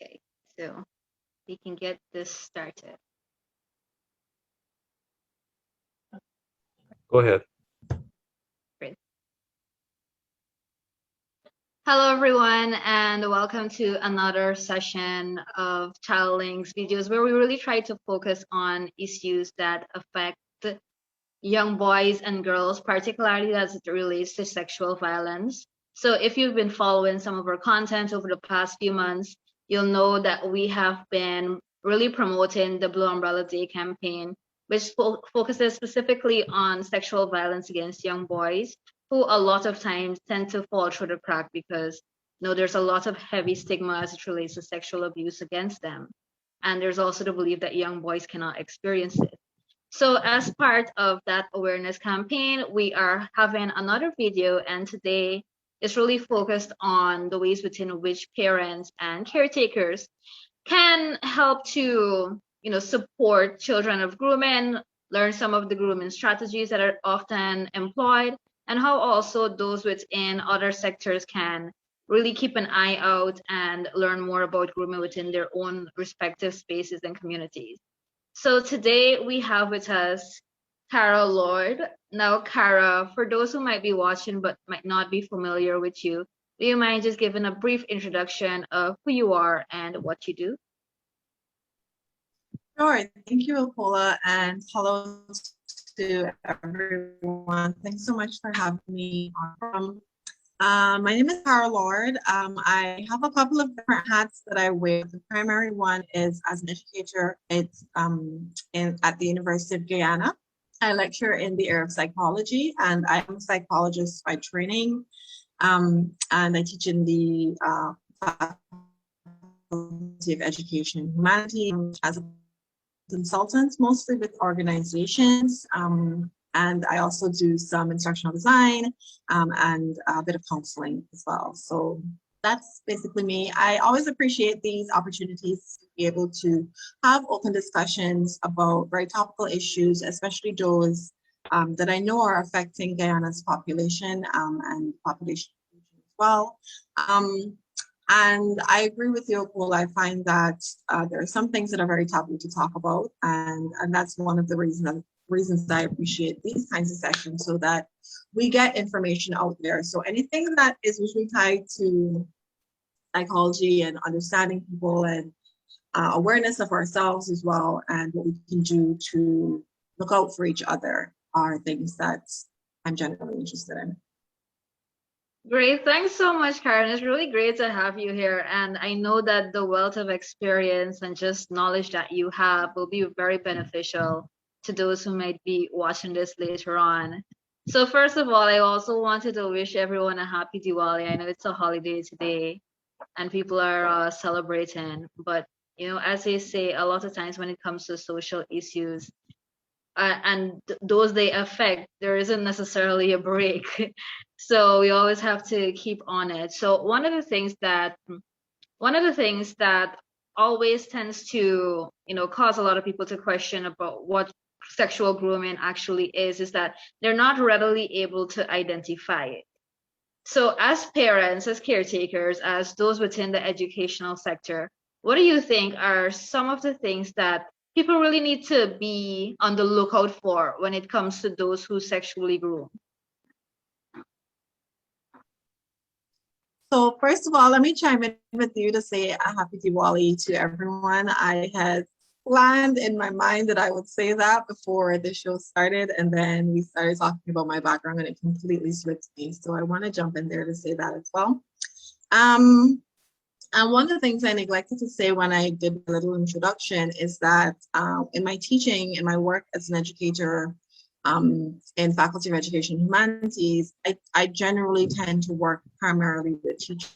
Okay, so we can get this started. Go ahead. Great. Hello, everyone, and welcome to another session of Child Links videos where we really try to focus on issues that affect young boys and girls, particularly as it relates to sexual violence. So if you've been following some of our content over the past few months, you'll know that we have been really promoting the Blue Umbrella Day campaign, which focuses specifically on sexual violence against young boys, who a lot of times tend to fall through the crack because there's a lot of heavy stigma as it relates to sexual abuse against them. And there's also the belief that young boys cannot experience it. So as part of that awareness campaign, we are having another video, and today is really focused on the ways within which parents and caretakers can help to, support children of grooming, learn some of the grooming strategies that are often employed, and how also those within other sectors can really keep an eye out and learn more about grooming within their own respective spaces and communities. So today we have with us Cara Lord. Now, Cara, for those who might be watching but might not be familiar with you, do you mind just giving a brief introduction of who you are and what you do? Sure. Thank you, Okola, and hello to everyone. Thanks so much for having me on. My name is Cara Lord. I have a couple of different hats that I wear. The primary one is as an educator. It's at the University of Guyana. I lecture in the area of psychology, and I am a psychologist by training. And I teach in the Faculty of Education and Humanities as a consultant, mostly with organizations. And I also do some instructional design and a bit of counseling as well. So that's basically me. I always appreciate these opportunities to be able to have open discussions about very topical issues, especially those that I know are affecting Guyana's population and population as well. And I agree with you, Paul. I find that there are some things that are very taboo to talk about, and that's one of the reasons that I appreciate these kinds of sessions, so that we get information out there. So anything that is usually tied to psychology and understanding people and awareness of ourselves as well, and what we can do to look out for each other are things that I'm generally interested in. Great. Thanks so much, Karen. It's really great to have you here. And I know that the wealth of experience and just knowledge that you have will be very beneficial to those who might be watching this later on. So first of all, I also wanted to wish everyone a happy Diwali. I know it's a holiday today and people are celebrating, but as they say, a lot of times when it comes to social issues, and those they affect, there isn't necessarily a break. So we always have to keep on it. So one of the things that always tends to cause a lot of people to question about what sexual grooming actually is that they're not readily able to identify it. So as parents, as caretakers, as those within the educational sector, what do you think are some of the things that people really need to be on the lookout for when it comes to those who sexually groom? So first of all, let me chime in with you to say a happy Diwali to everyone. I had planned in my mind that I would say that before the show started, and then we started talking about my background and it completely slipped me. So I want to jump in there to say that as well. And one of the things I neglected to say when I did a little introduction is that in my teaching, in my work as an educator, in Faculty of Education and Humanities, I generally tend to work primarily with teachers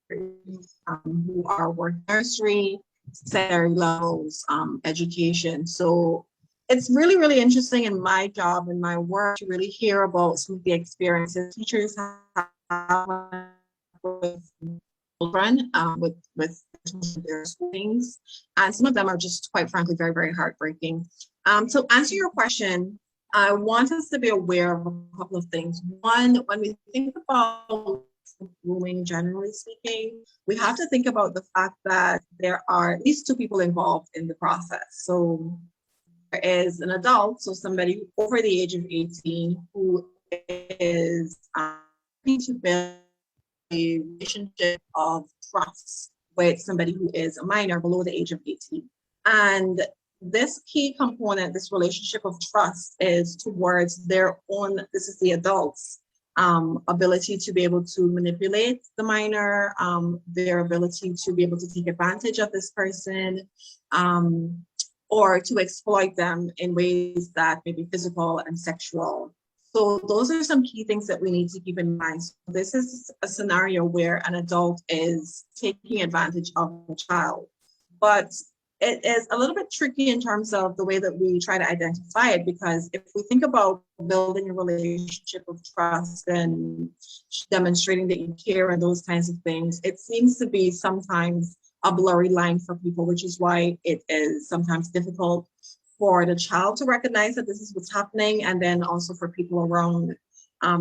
who are working nursery, secondary levels, education. So it's really, really interesting in my job and my work to really hear about some of the experiences teachers have with children, with their things, and some of them are just quite frankly very, very heartbreaking. To answer your question, I want us to be aware of a couple of things. One, when we think about grooming, generally speaking, we have to think about the fact that there are at least two people involved in the process. So there is an adult, so somebody over the age of 18 who is trying to build a relationship of trust with somebody who is a minor below the age of 18. And this key component, this relationship of trust, is towards their own, this is the adults, ability to be able to manipulate the minor, their ability to be able to take advantage of this person, or to exploit them in ways that may be physical and sexual. So those are some key things that we need to keep in mind. So this is a scenario where an adult is taking advantage of a child, but it is a little bit tricky in terms of the way that we try to identify it, because if we think about building a relationship of trust and demonstrating that you care and those kinds of things, it seems to be sometimes a blurry line for people, which is why it is sometimes difficult for the child to recognize that this is what's happening, and then also for people around.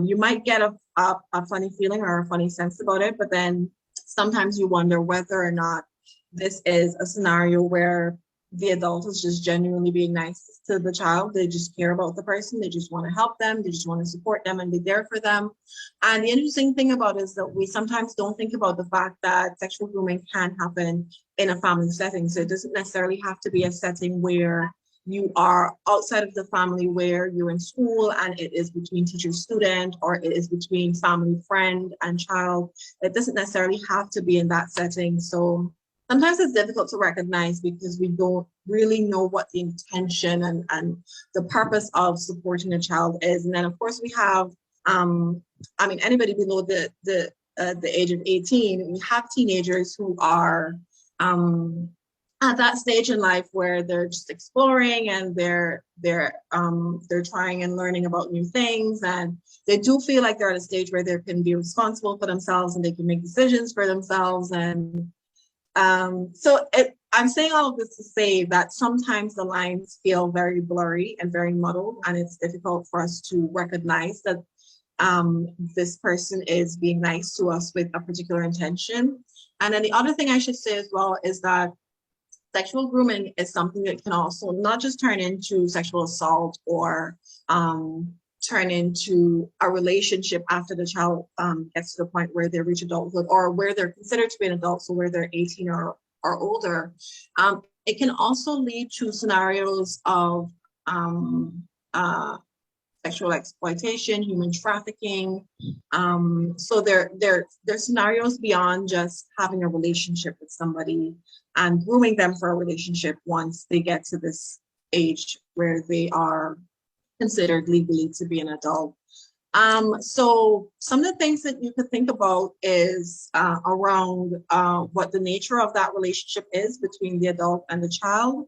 You might get a funny feeling or a funny sense about it, but then sometimes you wonder whether or not this is a scenario where the adult is just genuinely being nice to the child. They just care about the person. They just want to help them. They just want to support them and be there for them. And the interesting thing about it is that we sometimes don't think about the fact that sexual grooming can happen in a family setting. So it doesn't necessarily have to be a setting where you are outside of the family, where you're in school and it is between teacher student, or it is between family friend and child. It doesn't necessarily have to be in that setting. So sometimes it's difficult to recognize because we don't really know what the intention and the purpose of supporting a child is. And then of course we have, anybody below the age of 18, we have teenagers who are at that stage in life where they're just exploring and they're trying and learning about new things, and they do feel like they're at a stage where they can be responsible for themselves and they can make decisions for themselves. And I'm saying all of this to say that sometimes the lines feel very blurry and very muddled, and it's difficult for us to recognize that this person is being nice to us with a particular intention. And then the other thing I should say as well is that sexual grooming is something that can also not just turn into sexual assault or turn into a relationship after the child gets to the point where they reach adulthood, or where they're considered to be an adult, so where they're 18 or older. It can also lead to scenarios of sexual exploitation, human trafficking. So there are scenarios beyond just having a relationship with somebody and grooming them for a relationship once they get to this age where they are considered legally to be an adult. So some of the things that you could think about is around what the nature of that relationship is between the adult and the child.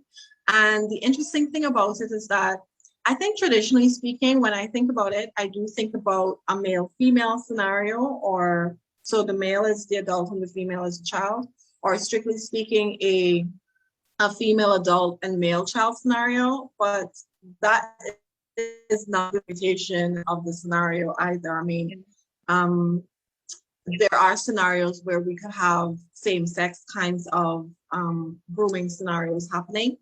And the interesting thing about it is that I think traditionally speaking, when I think about it, I do think about a male-female scenario, or so the male is the adult and the female is the child, or strictly speaking, a female adult and male child scenario, but that is not the interpretation of the scenario either. I mean, there are scenarios where we could have same-sex kinds of grooming scenarios happening.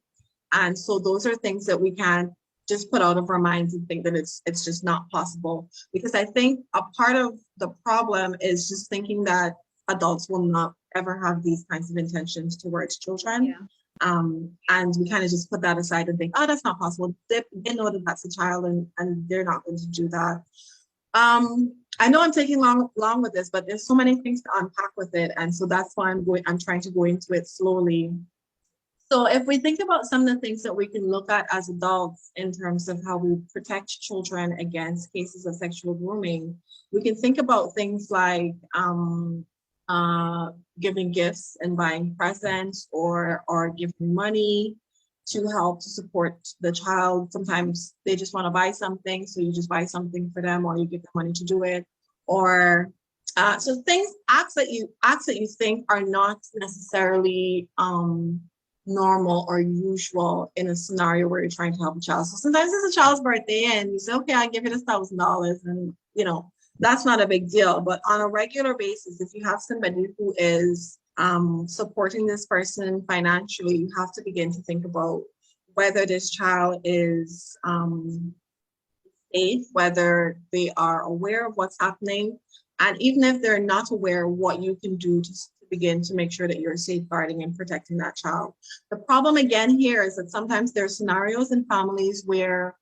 And so those are things that we can't just put out of our minds and think that it's just not possible. Because I think a part of the problem is just thinking that adults will not ever have these kinds of intentions towards children. Yeah. And we kind of just put that aside and think, oh, that's not possible. They know that that's a child and they're not going to do that. I know I'm taking long with this, but there's so many things to unpack with it. And so that's why I'm trying to go into it slowly. So if we think about some of the things that we can look at as adults in terms of how we protect children against cases of sexual grooming, we can think about things like giving gifts and buying presents, or giving money to help to support the child. Sometimes they just want to buy something, so you just buy something for them, or you give them money to do it. Or so acts that you think are not necessarily normal or usual in a scenario where you're trying to help a child. So sometimes it's a child's birthday and you say, okay, I'll give you $1,000, and that's not a big deal. But on a regular basis, if you have somebody who is supporting this person financially, you have to begin to think about whether this child is safe, whether they are aware of what's happening, and even if they're not aware, what you can do to begin to make sure that you're safeguarding and protecting that child. The problem again here is that sometimes there are scenarios in families where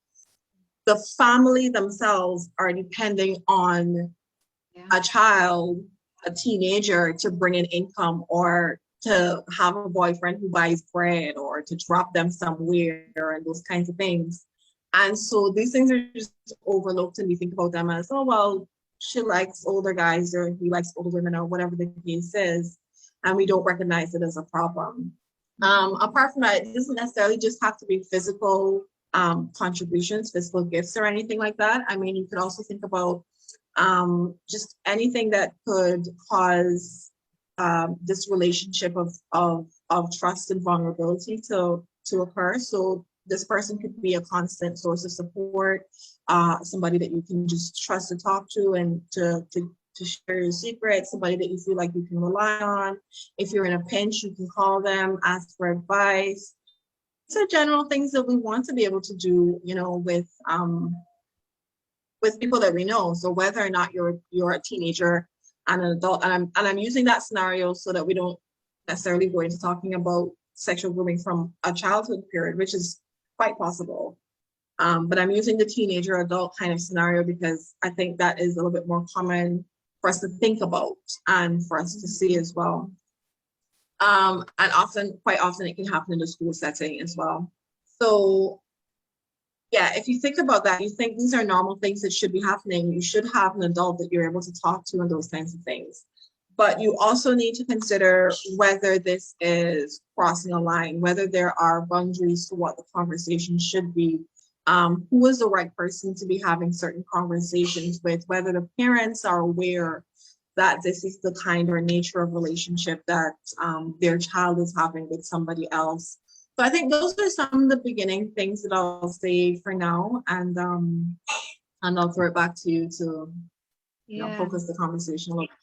the family themselves are depending on a child, a teenager, to bring in income or to have a boyfriend who buys bread or to drop them somewhere and those kinds of things. And so these things are just overlooked, and we think about them as, oh, well, she likes older guys or he likes older women or whatever the case is. And we don't recognize it as a problem. Apart from that, it doesn't necessarily just have to be physical contributions, physical gifts or anything like that. I mean, you could also think about just anything that could cause this relationship of trust and vulnerability to occur. So this person could be a constant source of support, somebody that you can just trust to talk to and to share your secrets, somebody that you feel like you can rely on. If you're in a pinch, you can call them, ask for advice. These are general things that we want to be able to do, you know, with people that we know. So whether or not you're a teenager and an adult, and I'm using that scenario so that we don't necessarily go into talking about sexual grooming from a childhood period, which is quite possible. But I'm using the teenager adult kind of scenario because I think that is a little bit more common for us to think about and for us to see as well. And quite often it can happen in the school setting as well. So yeah, if you think about that, you think these are normal things that should be happening. You should have an adult that you're able to talk to and those kinds of things. But you also need to consider whether this is crossing a line, whether there are boundaries to what the conversation should be, who is the right person to be having certain conversations with, whether the parents are aware that this is the kind or nature of relationship that their child is having with somebody else. So I think those are some of the beginning things that I'll say for now, and I'll throw it back to you to focus the conversation a little.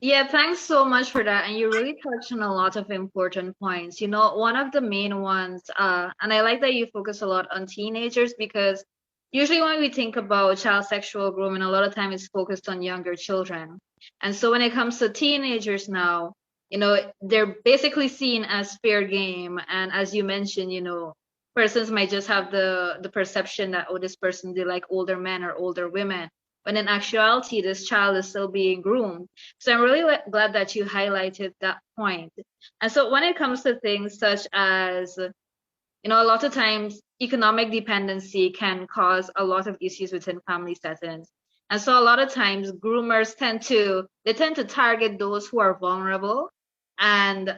Yeah, thanks so much for that. And you really touched on a lot of important points. You know, one of the main ones, and I like that you focus a lot on teenagers because usually when we think about child sexual grooming, a lot of time it's focused on younger children. And so when it comes to teenagers now, you know, they're basically seen as fair game. And as you mentioned, you know, persons might just have the perception that, oh, this person, they like older men or older women. When in actuality, this child is still being groomed. So I'm really glad that you highlighted that point. And so when it comes to things such as, you know, a lot of times economic dependency can cause a lot of issues within family settings. And so a lot of times groomers tend to target those who are vulnerable. And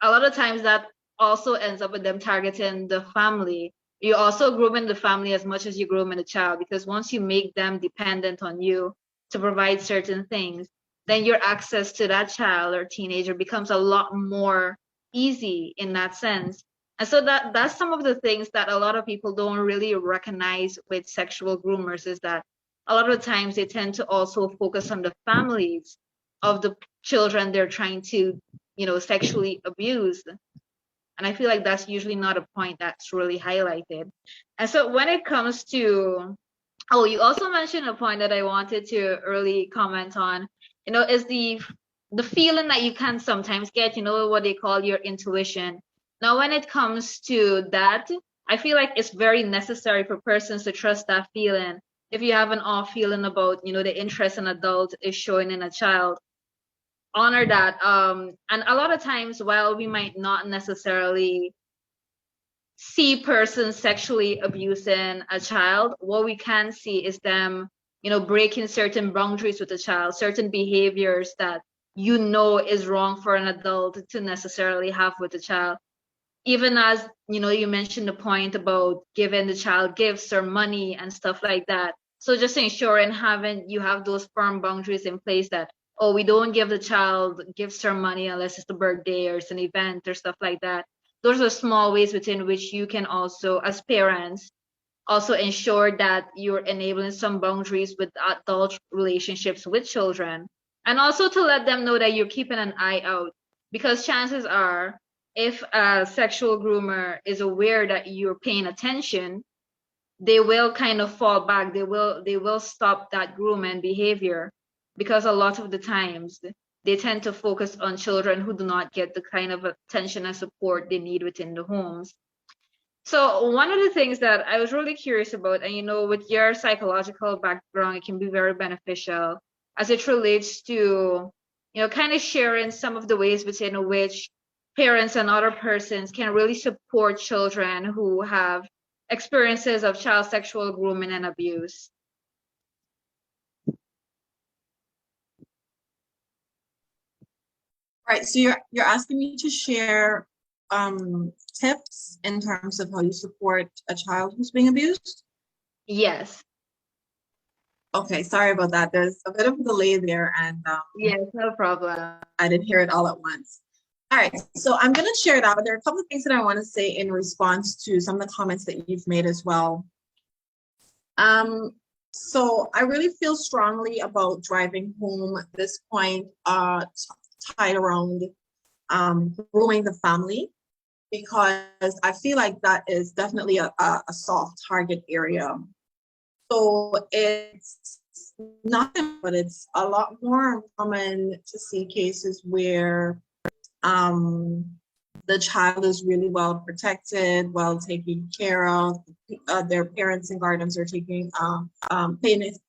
a lot of times that also ends up with them targeting the family. You also grooming the family as much as you grooming the child, because once you make them dependent on you to provide certain things, then your access to that child or teenager becomes a lot more easy in that sense. And so that's some of the things that a lot of people don't really recognize with sexual groomers, is that a lot of times they tend to also focus on the families of the children they're trying to, you know, sexually abuse. And I feel like that's usually not a point that's really highlighted. And so when it comes to, oh, you also mentioned a point that I wanted to early comment on, you know, is the feeling that you can sometimes get, you know, what they call your intuition. Now, when it comes to that, I feel like it's very necessary for persons to trust that feeling. If you have an off feeling about, you know, the interest an adult is showing in a child, honor that. And a lot of times, while we might not necessarily see persons sexually abusing a child, what we can see is them, you know, breaking certain boundaries with a child, certain behaviors that you know is wrong for an adult to necessarily have with a child. Even as, you know, you mentioned the point about giving the child gifts or money and stuff like that. So just ensuring you have those firm boundaries in place that, oh, we don't give the child gifts or money unless it's the birthday or it's an event or stuff like that. Those are small ways within which you can also, as parents, also ensure that you're enabling some boundaries with adult relationships with children, and also to let them know that you're keeping an eye out, because chances are, if a sexual groomer is aware that you're paying attention, they will kind of fall back. They will stop that grooming behavior, because a lot of the times they tend to focus on children who do not get the kind of attention and support they need within the homes. So one of the things that I was really curious about, and with your psychological background, it can be very beneficial as it relates to, kind of sharing some of the ways within which parents and other persons can really support children who have experiences of child sexual grooming and abuse. Right. So you're asking me to share tips in terms of how you support a child who's being abused? Yes. Okay, sorry about that. There's a bit of a delay there, and Yes, no problem. I didn't hear it all at once. All right, so I'm going to share it out. There are a couple of things that I want to say in response to some of the comments that you've made as well. So I really feel strongly about driving home this point tied around growing the family, because I feel like that is definitely a soft target area. So it's nothing, but it's a lot more common to see cases where the child is really well protected, well taken care of. Their parents and guardians are paying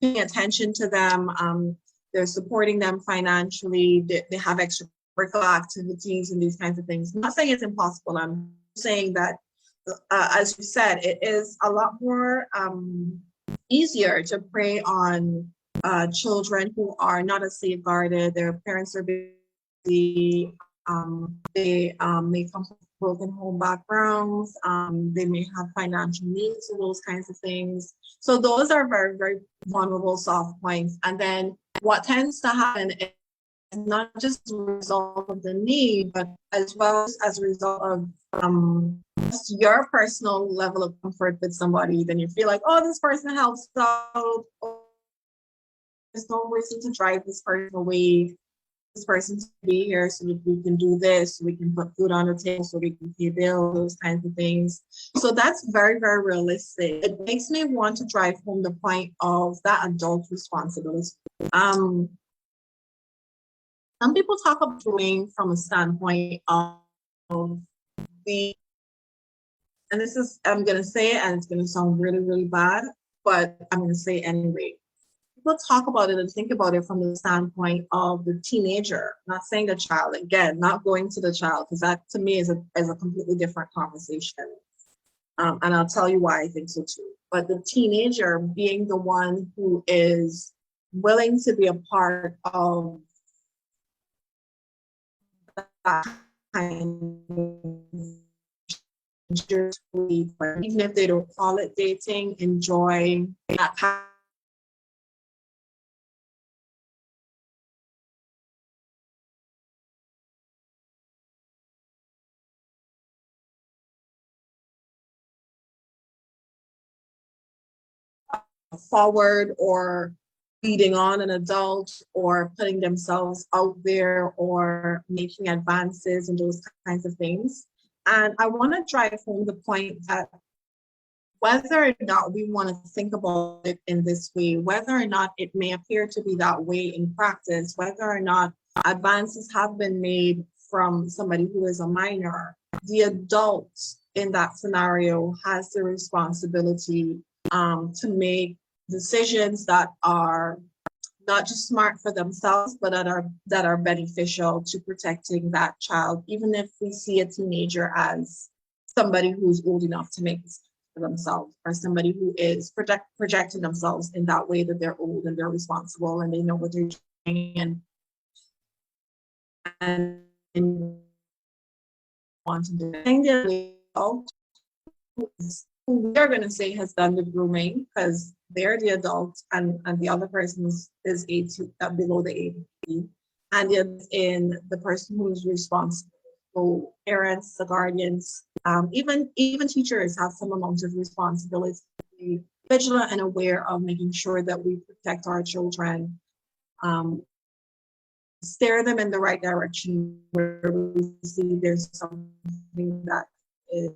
attention to them. They're supporting them financially. They have extracurricular activities and these kinds of things. I'm not saying it's impossible. I'm saying that, as you said, it is a lot more easier to prey on children who are not as safeguarded. Their parents are busy. They may come from broken home backgrounds. They may have financial needs and those kinds of things. So those are very, very vulnerable soft points. And then what tends to happen is not just as a result of the need, but as well as a result of just your personal level of comfort with somebody. Then you feel like, oh, this person helps out. Oh, there's no reason to drive this person away. This person to be here so that we can do this, so we can put food on the table, so we can pay bills, those kinds of things. So that's very, very realistic. It makes me want to drive home the point of that adult responsibility. Some people talk about grooming from a standpoint of the, and this is, I'm going to say it and it's going to sound really, really bad, but I'm going to say it anyway. People talk about it and think about it from the standpoint of the teenager, not saying the child, again, not going to the child, because that to me is a completely different conversation. And I'll tell you why I think so too. But the teenager being the one who is willing to be a part of that kind of, even if they don't call it dating, enjoy that kind forward, or leading on an adult, or putting themselves out there, or making advances and those kinds of things. And I want to drive home the point that whether or not we want to think about it in this way, whether or not it may appear to be that way in practice, whether or not advances have been made from somebody who is a minor, the adult in that scenario has the responsibility to make decisions that are not just smart for themselves, but that are beneficial to protecting that child, even if we see a teenager as somebody who's old enough to make decisions for themselves, or somebody who is projecting themselves in that way that they're old and they're responsible and they know what they're doing and want to do. I think the adult who we're going to say has done the grooming, because they're the adult and the other person is 18, below the age, and it's in the person who is responsible. So parents, the guardians, even teachers have some amount of responsibility vigilant and aware of making sure that we protect our children, steer them in the right direction where we see there's something that is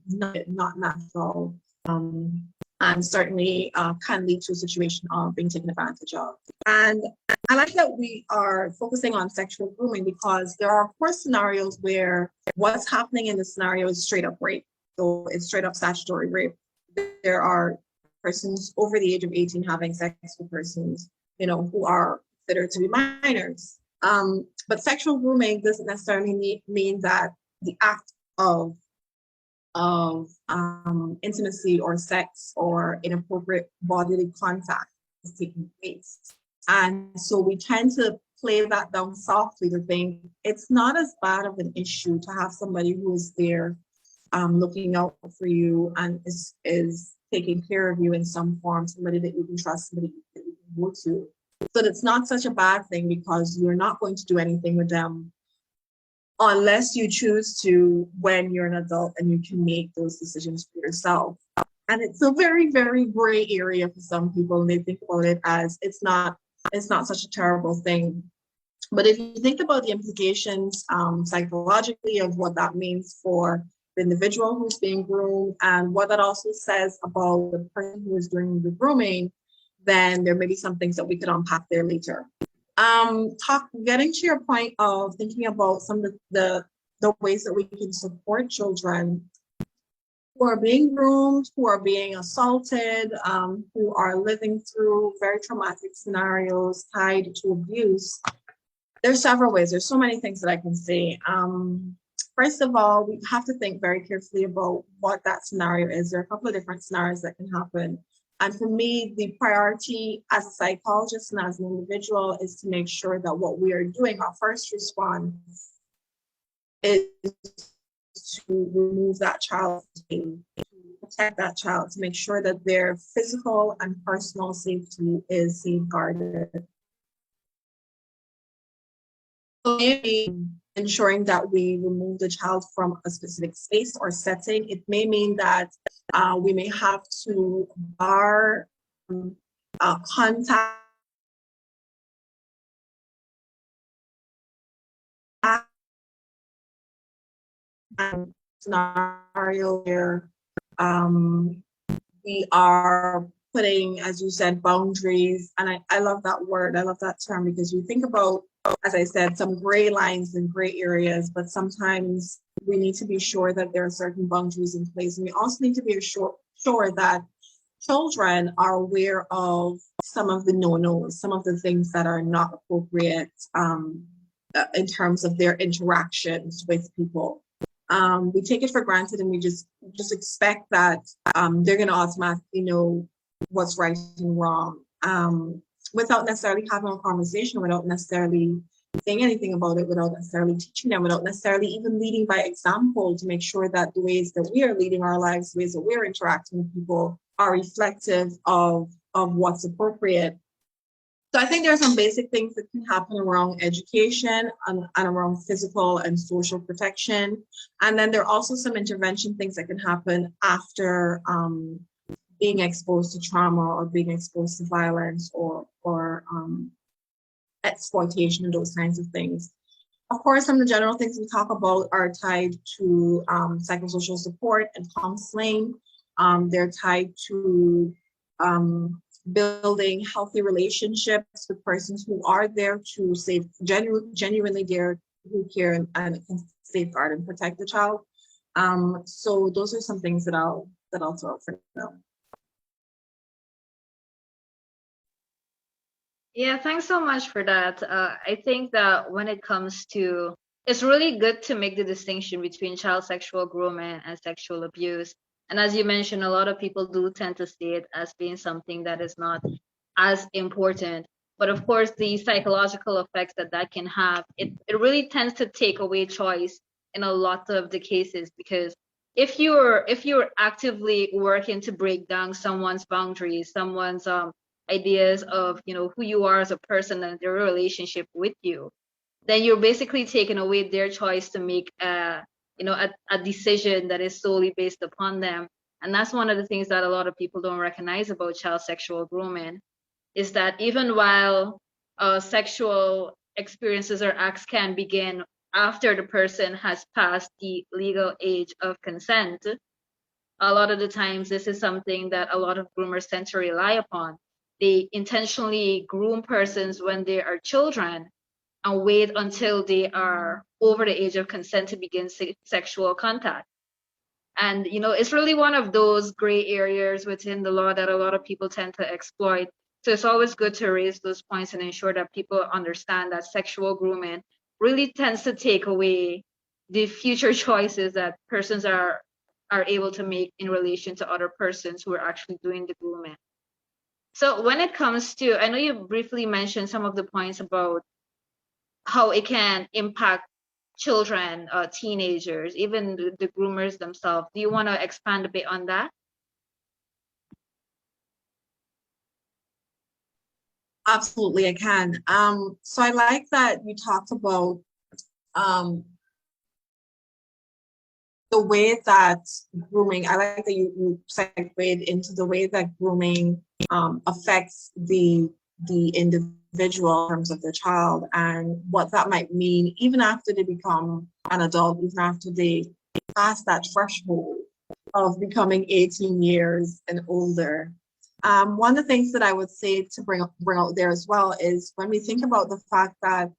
not natural, and certainly can lead to a situation of being taken advantage of. And I like that we are focusing on sexual grooming because there are, of course, scenarios where what's happening in the scenario is straight up rape. So it's straight up statutory rape. There are persons over the age of 18 having sex with persons, who are considered to be minors. But sexual grooming doesn't necessarily mean that the act of intimacy or sex or inappropriate bodily contact is taking place. And so we tend to play that down softly to think it's not as bad of an issue to have somebody who is there looking out for you and is taking care of you in some form, somebody that you can trust, somebody that you can go to. So it's not such a bad thing because you're not going to do anything with them unless you choose to when you're an adult and you can make those decisions for yourself. And it's a very, very gray area for some people, and they think about it as it's not such a terrible thing. But if you think about the implications psychologically of what that means for the individual who's being groomed and what that also says about the person who is doing the grooming, then there may be some things that we could unpack there later. Getting to your point of thinking about some of the ways that we can support children who are being groomed, who are being assaulted, who are living through very traumatic scenarios tied to abuse. There's several ways. There's so many things that I can say. First of all, we have to think very carefully about what that scenario is. There are a couple of different scenarios that can happen. And for me, the priority as a psychologist and as an individual is to make sure that what we are doing, our first response, is to remove that child's pain, to protect that child, to make sure that their physical and personal safety is safeguarded. So maybe ensuring that we remove the child from a specific space or setting. It may mean that we may have to bar contact scenario where we are putting, as you said, boundaries. And I love that word. I love that term because you think about, as I said, some gray lines and gray areas, but sometimes we need to be sure that there are certain boundaries in place. And we also need to be sure that children are aware of some of the no-nos, some of the things that are not appropriate in terms of their interactions with people. We take it for granted and we just expect that they're going to automatically know what's right and wrong without necessarily having a conversation, without necessarily saying anything about it, without necessarily teaching them, without necessarily even leading by example to make sure that the ways that we are leading our lives, the ways that we're interacting with people are reflective of what's appropriate. So I think there are some basic things that can happen around education and around physical and social protection. And then there are also some intervention things that can happen after being exposed to trauma or being exposed to violence or exploitation and those kinds of things. Of course, some of the general things we talk about are tied to psychosocial support and counseling. They're tied to building healthy relationships with persons who are there to genuinely there who care and can safeguard and protect the child. So those are some things that I'll throw out for now. Yeah, thanks so much for that. I think that when it comes to, it's really good to make the distinction between child sexual grooming and sexual abuse. And as you mentioned, a lot of people do tend to see it as being something that is not as important. But of course, the psychological effects that can have, it really tends to take away choice in a lot of the cases, because if you're actively working to break down someone's boundaries, someone's ideas of who you are as a person and their relationship with you, then you're basically taking away their choice to make a decision that is solely based upon them. And that's one of the things that a lot of people don't recognize about child sexual grooming, is that even while sexual experiences or acts can begin after the person has passed the legal age of consent, a lot of the times this is something that a lot of groomers tend to rely upon. They intentionally groom persons when they are children and wait until they are over the age of consent to begin sexual contact. And it's really one of those gray areas within the law that a lot of people tend to exploit. So it's always good to raise those points and ensure that people understand that sexual grooming really tends to take away the future choices that persons are able to make in relation to other persons who are actually doing the grooming. So when it comes to, I know you briefly mentioned some of the points about how it can impact children, teenagers, even the groomers themselves. Do you want to expand a bit on that? Absolutely, I can. So I like that you talked about um, the way that grooming, I like that you segued into the way that grooming affects the individual in terms of the child and what that might mean even after they become an adult, even after they pass that threshold of becoming 18 years and older. One of the things that I would say to bring out there as well is when we think about the fact that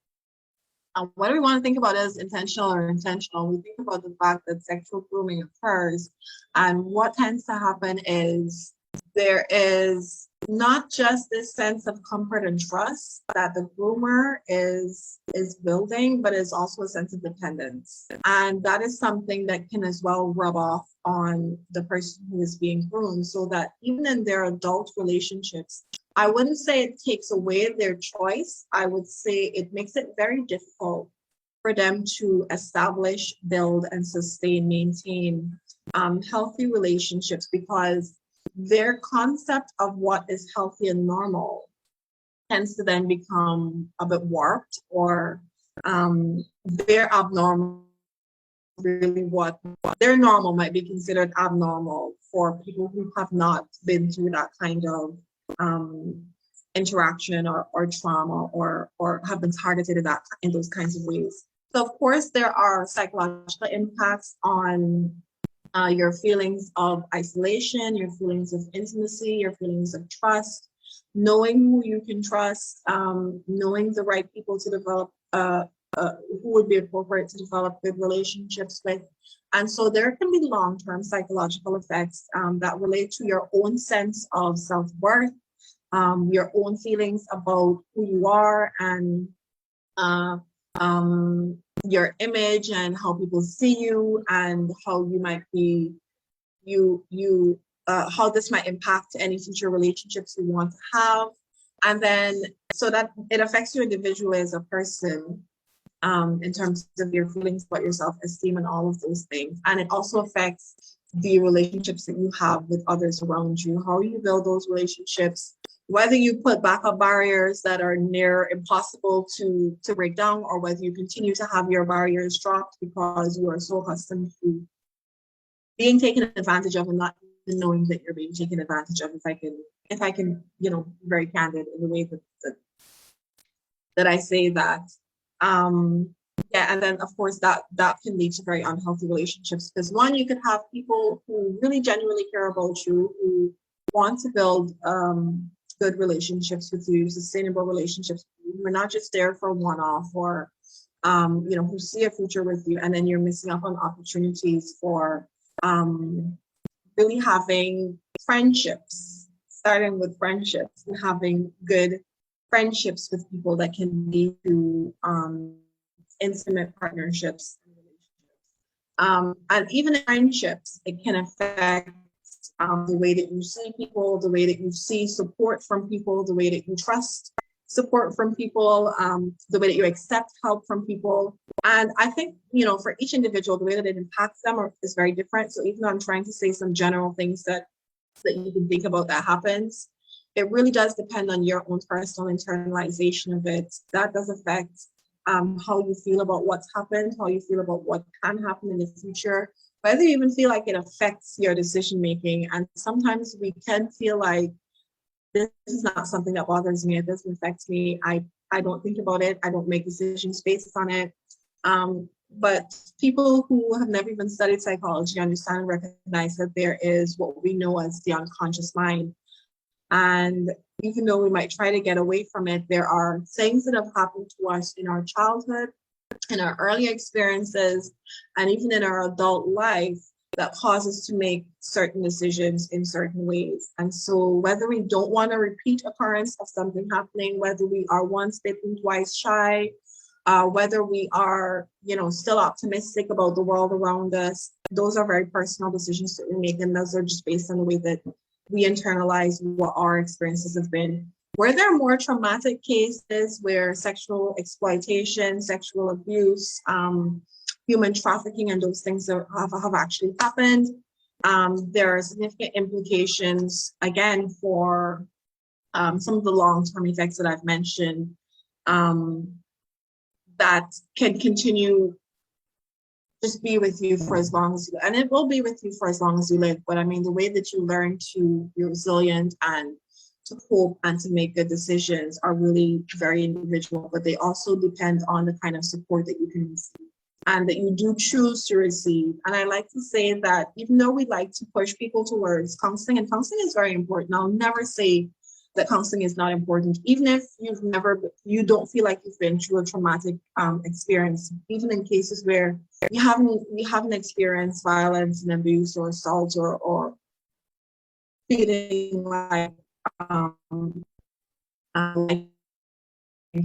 whether we want to think about it as intentional or intentional, we think about the fact that sexual grooming occurs. And what tends to happen is there is not just this sense of comfort and trust that the groomer is building, but it's also a sense of dependence. And that is something that can as well rub off on the person who is being groomed, so that even in their adult relationships, I wouldn't say it takes away their choice. I would say it makes it very difficult for them to establish, build, and sustain, maintain healthy relationships, because their concept of what is healthy and normal tends to then become a bit warped, or their abnormal, really what their normal might be considered abnormal for people who have not been through that kind of interaction or trauma or have been targeted in those kinds of ways. So of course there are psychological impacts on your feelings of isolation, your feelings of intimacy, your feelings of trust, knowing who you can trust, knowing the right people to develop, who would be appropriate to develop good relationships with. And so there can be long-term psychological effects that relate to your own sense of self-worth, your own feelings about who you are, and your image and how people see you, and how you might be, how this might impact any future relationships you want to have. And then, so that it affects you individually as a person, in terms of your feelings about your self-esteem and all of those things. And it also affects the relationships that you have with others around you, how you build those relationships, whether you put backup barriers that are near impossible to break down, or whether you continue to have your barriers dropped because you are so accustomed to being taken advantage of and not even knowing that you're being taken advantage of. If I can, very candid in the way that I say that. Yeah, and then of course that can lead to very unhealthy relationships, because one, you could have people who really genuinely care about you, who want to build good relationships with you, sustainable relationships with you, who are not just there for one-off, or who see a future with you, and then you're missing out on opportunities for really having friendships, starting with friendships and having good friendships with people that can lead to intimate partnerships and relationships. And even in friendships, it can affect the way that you see people, the way that you see support from people, the way that you trust support from people, the way that you accept help from people. And I think, for each individual, the way that it impacts them is very different. So even though I'm trying to say some general things that you can think about that happens, it really does depend on your own personal internalization of it. That does affect how you feel about what's happened, how you feel about what can happen in the future, whether you even feel like it affects your decision making. And sometimes we can feel like this is not something that bothers me, it doesn't affect me. I don't think about it, I don't make decisions based on it. But people who have never even studied psychology understand and recognize that there is what we know as the unconscious mind. And even though we might try to get away from it, there are things that have happened to us in our childhood, in our early experiences, and even in our adult life that cause us to make certain decisions in certain ways. And so whether we don't want a repeat occurrence of something happening, whether we are once bitten, twice shy, whether we are, still optimistic about the world around us, those are very personal decisions that we make, and those are just based on the way that we internalize what our experiences have been. Were there more traumatic cases where sexual exploitation, sexual abuse, human trafficking, and those things have actually happened? There are significant implications, again, for some of the long-term effects that I've mentioned, that can continue just be with you for as long as you, and it will be with you for as long as you live. But I mean, the way that you learn to be resilient and to cope and to make good decisions are really very individual, but they also depend on the kind of support that you can receive and that you do choose to receive. And I like to say that even though we like to push people towards counseling, and counseling is very important, I'll never say that counseling is not important, even if you don't feel like you've been through a traumatic experience, even in cases where you haven't experienced violence and abuse or assault or feeling like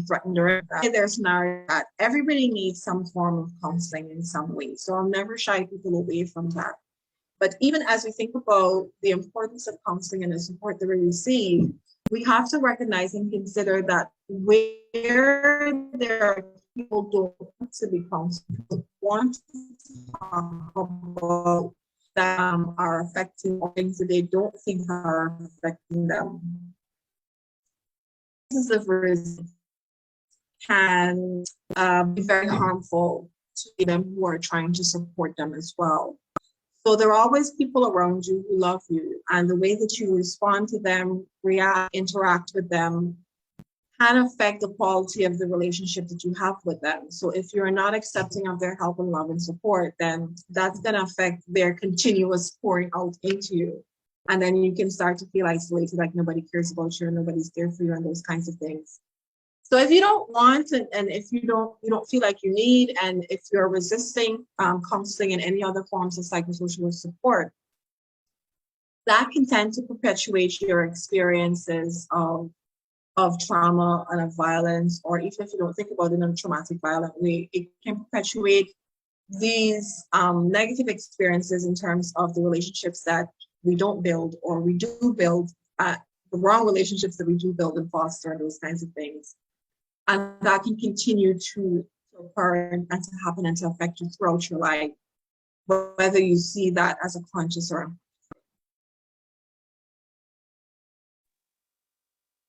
threatened or there's scenario that everybody needs some form of counseling in some way. So I'll never shy people away from that. But even as we think about the importance of counseling and the support that we receive, we have to recognize and consider that where there are people who don't want to be counseled, want to talk about that are affecting or things that they don't think are affecting them. Cases of resistance can be very harmful to them who are trying to support them as well. So there are always people around you who love you, and the way that you respond to them, react, interact with them can affect the quality of the relationship that you have with them. So if you're not accepting of their help and love and support, then that's going to affect their continuous pouring out into you. And then you can start to feel isolated, like nobody cares about you, and nobody's there for you, and those kinds of things. So if you don't want, and if you don't feel like you need, and if you're resisting counseling and any other forms of psychosocial support, that can tend to perpetuate your experiences of trauma and of violence, or even if you don't think about it in a traumatic, violent way, it can perpetuate these negative experiences in terms of the relationships that we don't build, or we do build, the wrong relationships that we do build and foster, and those kinds of things. And that can continue to occur and to happen and to affect you throughout your life, whether you see that as a conscious or.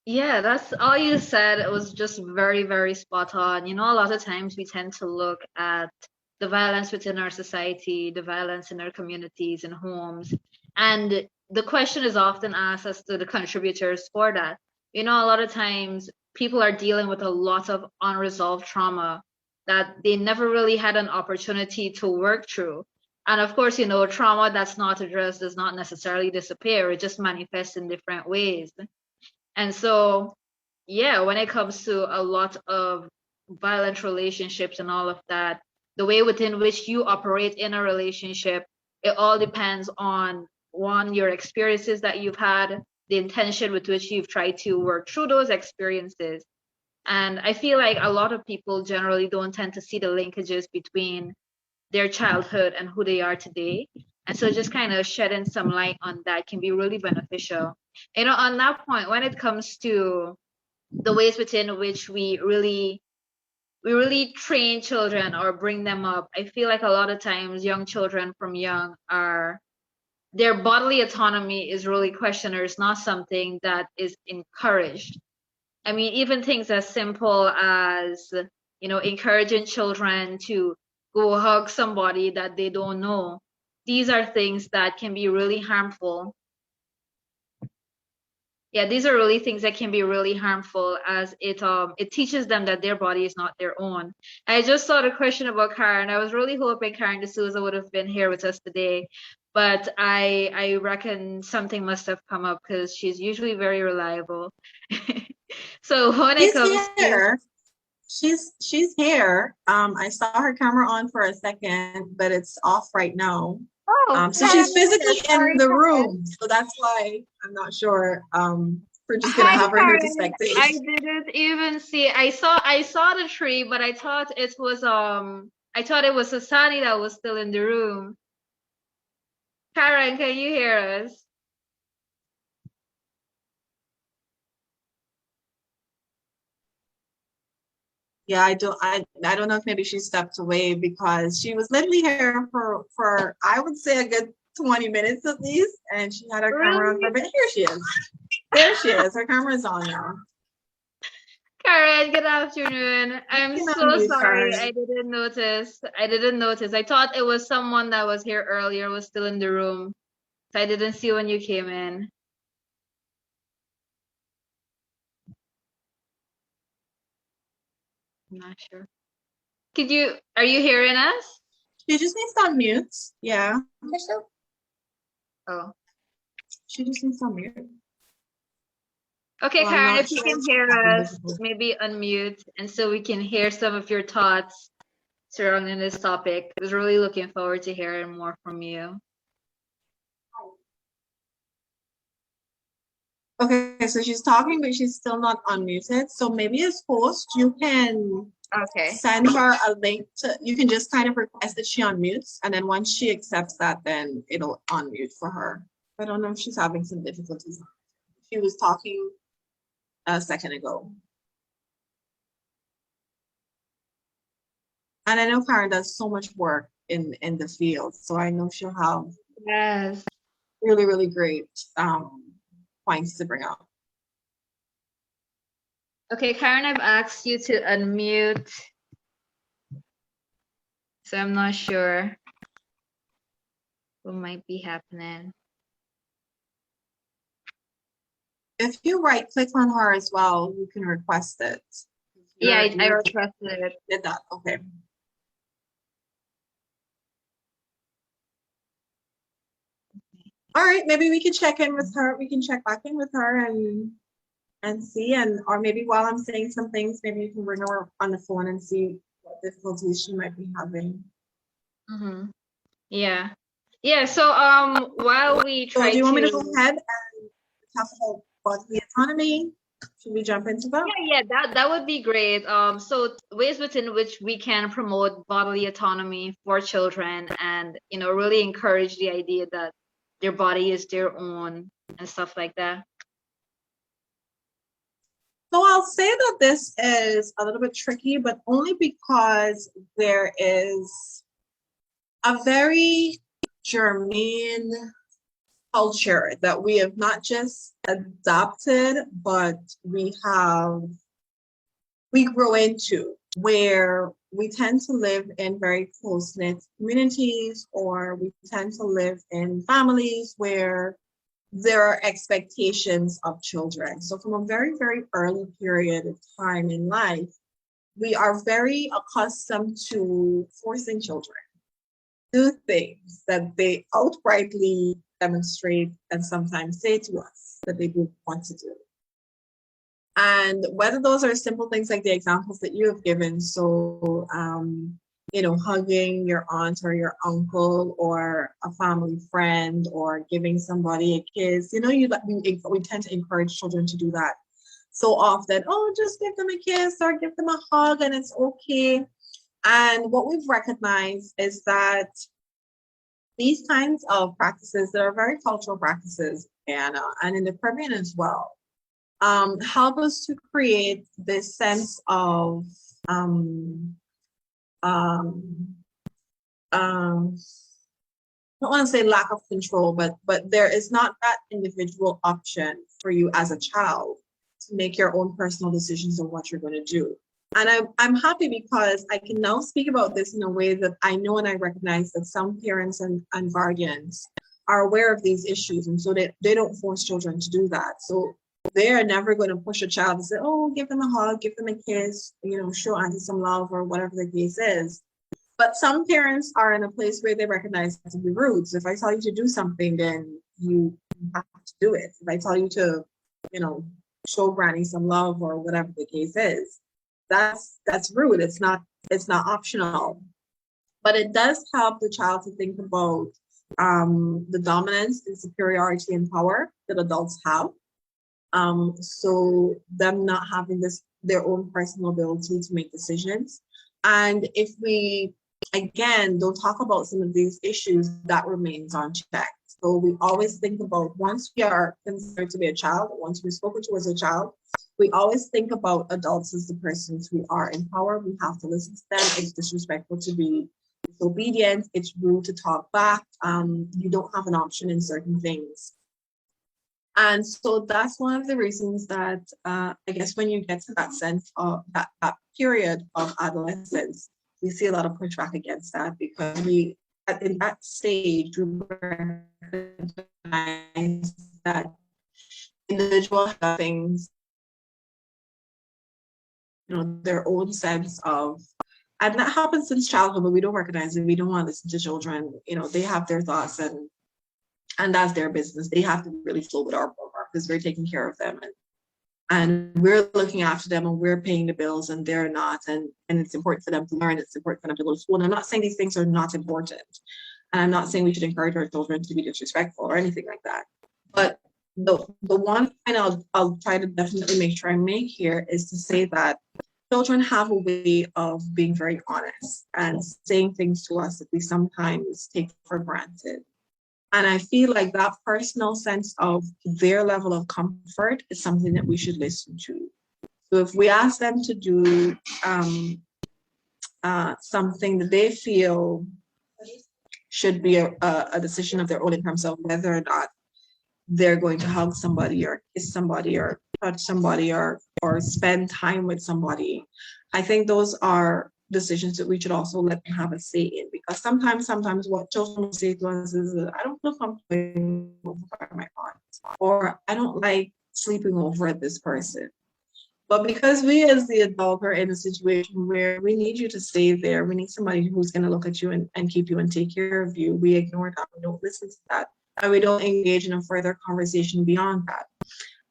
Yeah, that's all you said. It was just very, very spot on. A lot of times we tend to look at the violence within our society, the violence in our communities and homes. And the question is often asked as to the contributors for that. A lot of times people are dealing with a lot of unresolved trauma that they never really had an opportunity to work through. And of course, trauma that's not addressed does not necessarily disappear. It just manifests in different ways. And so, yeah, when it comes to a lot of violent relationships and all of that, the way within which you operate in a relationship, it all depends on one, your experiences that you've had, the intention with which you've tried to work through those experiences. And I feel like a lot of people generally don't tend to see the linkages between their childhood and who they are today. And so just kind of shedding some light on that can be really beneficial. On that point, when it comes to the ways within which we really train children or bring them up, I feel like a lot of times young children from young are their bodily autonomy is really questioned, or it's not something that is encouraged. I mean, even things as simple as encouraging children to go hug somebody that they don't know. These are things that can be really harmful. Yeah, these are really things that can be really harmful, as it teaches them that their body is not their own. I just saw the question about Karen. I was really hoping Karen D'Souza would have been here with us today, but I reckon something must have come up because she's usually very reliable. So when it She's comes to here. She's here. I saw her camera on for a second, but it's off right now. So Karen she's is here. physically in Sorry, the Karen. room. So that's why I'm not sure. We're just gonna Hi, have her here to Karen. I spectate. didn't even see. I saw the tree, but I thought it was Asani that was still in the room. Karen, can you hear us? Yeah, I don't know if maybe she stepped away because she was literally here for I would say a good 20 minutes at least, and she had her camera on for a Really? bit. Here she is. There she is. Her camera's on now. Karen, good afternoon. You I'm can so unmute sorry. her. I didn't notice. I didn't notice. I thought it was someone that was here earlier was still in the room. So I didn't see when you came in. I'm not sure. Are you hearing us? She just needs to unmute. Yeah. Oh. She just needs to unmute. Okay, Well, I'm Karen, not if you sure can if she's hear having us, difficulty. maybe unmute and so we can hear some of your thoughts surrounding this topic. I was really looking forward to hearing more from you. Okay, so she's talking, but she's still not unmuted. So maybe as host, you can Okay. send her a link you can just kind of request that she unmutes, and then once she accepts that, then it'll unmute for her. I don't know if she's having some difficulties. She was talking a second ago. And I know Karen does so much work in the field, so I know she'll have Yes. really, really great points to bring up. Okay, Karen, I've asked you to unmute, so I'm not sure what might be happening. If you right click on her as well, you can request it. Yeah, I You're requested it. did that. Okay. All right, maybe we can check in with her. We can check back in with her and see, and or maybe while I'm saying some things, maybe you can bring her on the phone and see what difficulties she might be having. Mm-hmm. Yeah. Yeah, so while we So try do you want me to go to ahead and talk about bodily autonomy? Should we jump into that? yeah, that would be great. So ways within which we can promote bodily autonomy for children and, really encourage the idea that their body is their own and stuff like that. So I'll say that this is a little bit tricky, but only because there is a very germane culture that we have not just adopted, but we grow into, where we tend to live in very close-knit communities, or we tend to live in families where there are expectations of children. So from a very, very early period of time in life, we are very accustomed to forcing children to do things that they outrightly demonstrate and sometimes say to us that they do want to do. And whether those are simple things like the examples that you have given, so hugging your aunt or your uncle or a family friend, or giving somebody a kiss, we tend to encourage children to do that so often. Oh, just give them a kiss or give them a hug and it's okay. And what we've recognized is that these kinds of practices that are very cultural practices, Anna, and in the Caribbean as well, help us to create this sense of I don't want to say lack of control, but there is not that individual option for you as a child to make your own personal decisions on what you're going to do. And I'm happy because I can now speak about this in a way that I know and I recognize that some parents and guardians are aware of these issues. And so they don't force children to do that. So they are never going to push a child and say, oh, give them a hug, give them a kiss, show auntie some love or whatever the case is. But some parents are in a place where they recognize that to be rude. So if I tell you to do something, then you have to do it. If I tell you to, show granny some love or whatever the case is, that's rude. It's not optional. But it does help the child to think about the dominance and superiority and power that adults have. So them not having their own personal ability to make decisions. And if we again don't talk about some of these issues, that remains unchecked. So we always think about, once we are considered to be a child, once we're spoken to as a child, we always think about adults as the persons who are in power. We have to listen to them. It's disrespectful to be disobedient. It's rude to talk back. You don't have an option in certain things. And so that's one of the reasons that I guess when you get to that sense of that period of adolescence, we see a lot of pushback against that, because in that stage, we recognize that individual have things, their own sense of, and that happens since childhood, but we don't recognize it. We don't want to listen to children. They have their thoughts, and that's their business. They have to really flow with our program because we're taking care of them, and we're looking after them, and we're paying the bills, and they're not. And it's important for them to learn. It's important for them to go to school. And I'm not saying these things are not important, and I'm not saying we should encourage our children to be disrespectful or anything like that. But the one point I'll try to definitely make sure I make here is to say that children have a way of being very honest and saying things to us that we sometimes take for granted. And I feel like that personal sense of their level of comfort is something that we should listen to. So if we ask them to do something that they feel should be a decision of their own in terms of whether or not they're going to hug somebody or kiss somebody or touch somebody or spend time with somebody, I think those are decisions that we should also let them have a say in, because sometimes what children will say to us is, I don't feel comfortable over my aunt, or I don't like sleeping over at this person. But because we as the adult are in a situation where we need you to stay there, we need somebody who's going to look at you and keep you and take care of you, we ignore that, we don't listen to that, and we don't engage in a further conversation beyond that.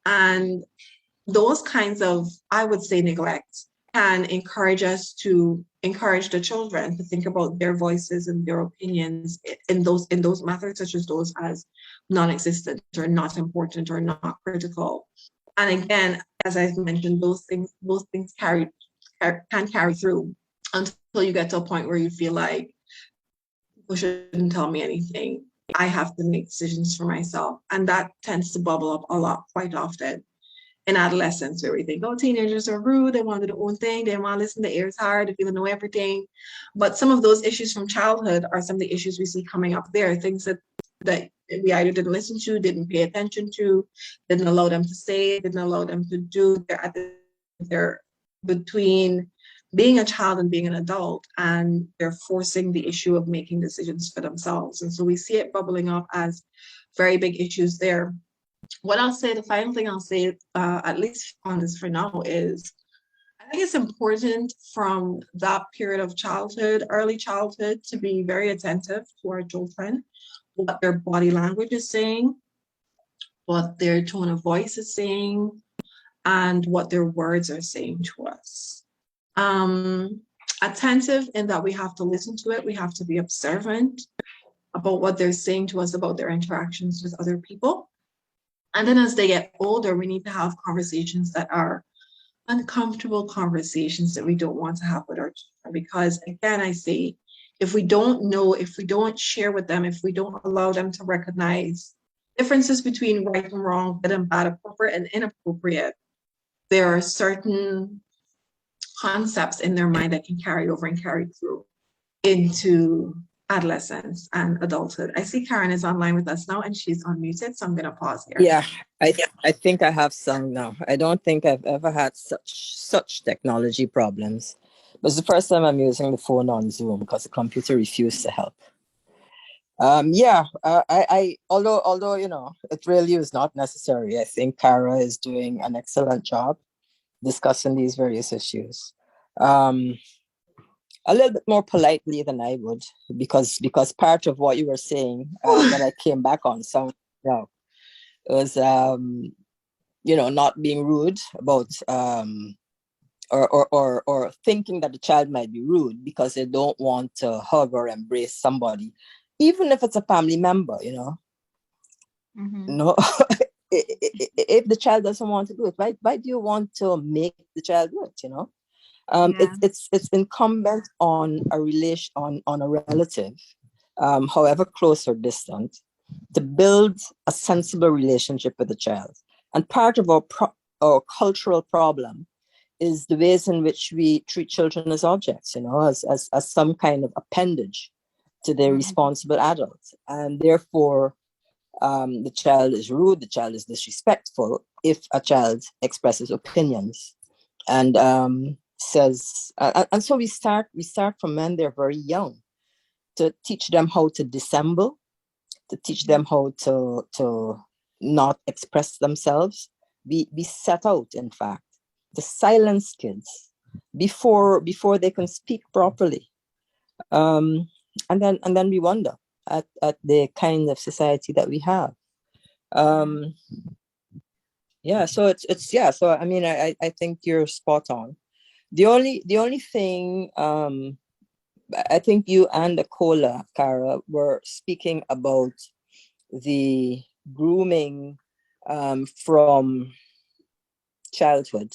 And those kinds of, I would say, neglect can encourage us to encourage the children to think about their voices and their opinions in those methods, such as those as non-existent or not important or not critical. And again, as I mentioned, those things can carry through until you get to a point where you feel like people shouldn't tell me anything. I have to make decisions for myself. And that tends to bubble up a lot, quite often in adolescence, where we think, oh, teenagers are rude, they want to do their own thing, they want to listen, their ears hard, they feel to know everything. But some of those issues from childhood are some of the issues we see coming up there, things that we either didn't listen to, didn't pay attention to, didn't allow them to say, didn't allow them to do. They're between being a child and being an adult, and they're forcing the issue of making decisions for themselves. And so we see it bubbling up as very big issues there. What I'll say, the final thing I'll say, at least on this for now, is I think it's important from that period of childhood, early childhood, to be very attentive to our children, what their body language is saying, what their tone of voice is saying, and what their words are saying to us. Attentive in that we have to listen to it, we have to be observant about what they're saying to us about their interactions with other people. And then as they get older, we need to have conversations that are uncomfortable conversations that we don't want to have with our children. Because again, I say, if we don't know, if we don't share with them, if we don't allow them to recognize differences between right and wrong, good and bad, appropriate and inappropriate, there are certain concepts in their mind that can carry over and carry through into adolescence and adulthood. I see Karen is online with us now and she's unmuted, so I'm going to pause here. Yeah, I think I have some now. I don't think I've ever had such technology problems. But it's the first time I'm using the phone on Zoom because the computer refused to help. I although it really is not necessary. I think Kara is doing an excellent job discussing these various issues. A little bit more politely than I would, because part of what you were saying when I came back on sound, was not being rude about or thinking that the child might be rude because they don't want to hug or embrace somebody, even if it's a family member. No. If the child doesn't want to do it, why do you want to make the child do it? It's incumbent on a relation, on a relative, however close or distant, to build a sensible relationship with the child. And part of our cultural problem is the ways in which we treat children as objects, as some kind of appendage to their responsible adults. And therefore, the child is rude, the child is disrespectful if a child expresses opinions and says, and so we start from when they're very young to teach them how to dissemble, to teach them how to not express themselves. We set out, in fact, to silence kids before they can speak properly, and then we wonder at the kind of society that we have. So so I mean, I think you're spot on. The only thing, I think you and Akola, Kara, were speaking about the grooming from childhood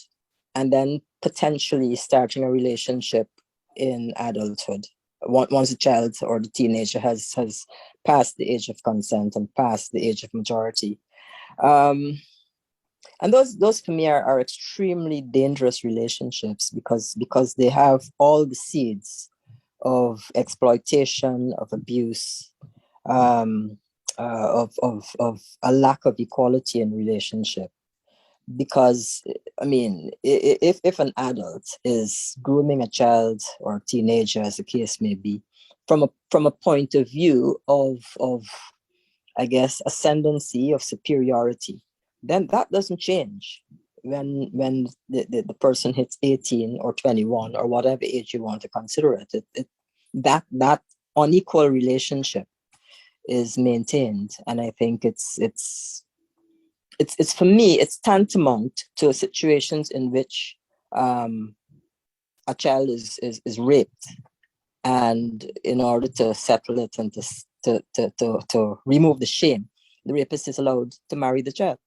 and then potentially starting a relationship in adulthood once the child or the teenager has passed the age of consent and passed the age of majority. And those for me are extremely dangerous relationships because they have all the seeds of exploitation, of abuse, of a lack of equality in relationship. Because I mean, if an adult is grooming a child or a teenager, as the case may be, from a point of view of I guess ascendancy, of superiority, then that doesn't change when the person hits 18 or 21 or whatever age you want to consider it. That unequal relationship is maintained, and I think it's for me, it's tantamount to situations in which a child is raped, and in order to settle it and to remove the shame, the rapist is allowed to marry the child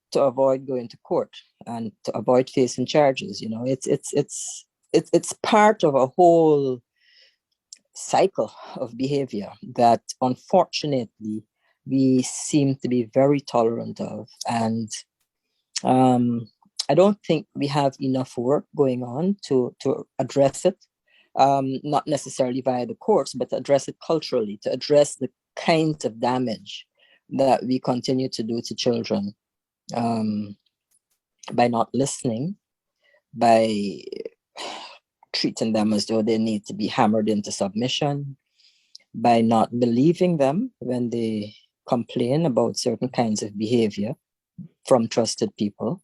to avoid going to court and to avoid facing charges. It's part of a whole cycle of behavior that unfortunately we seem to be very tolerant of. And I don't think we have enough work going on to address it, not necessarily via the courts, but to address it culturally, to address the kinds of damage that we continue to do to children by not listening, by treating them as though they need to be hammered into submission, by not believing them when they complain about certain kinds of behavior from trusted people.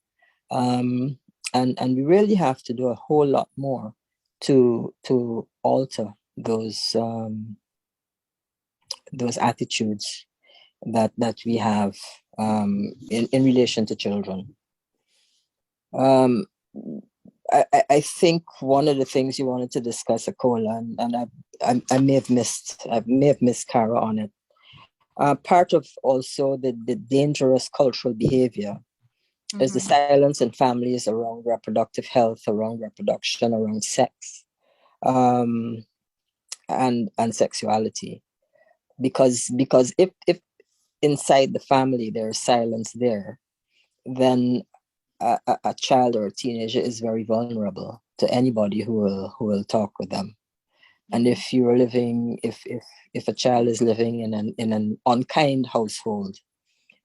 And we really have to do a whole lot more to alter those attitudes that we have in relation to children. I think one of the things you wanted to discuss, Akola, and I may have missed Cara on it. Part of also the dangerous cultural behavior is the silence in families around reproductive health, around reproduction, around sex, and sexuality. Because if inside the family there's silence there, then a child or a teenager is very vulnerable to anybody who will talk with them. And if you're living, if a child is living in an unkind household,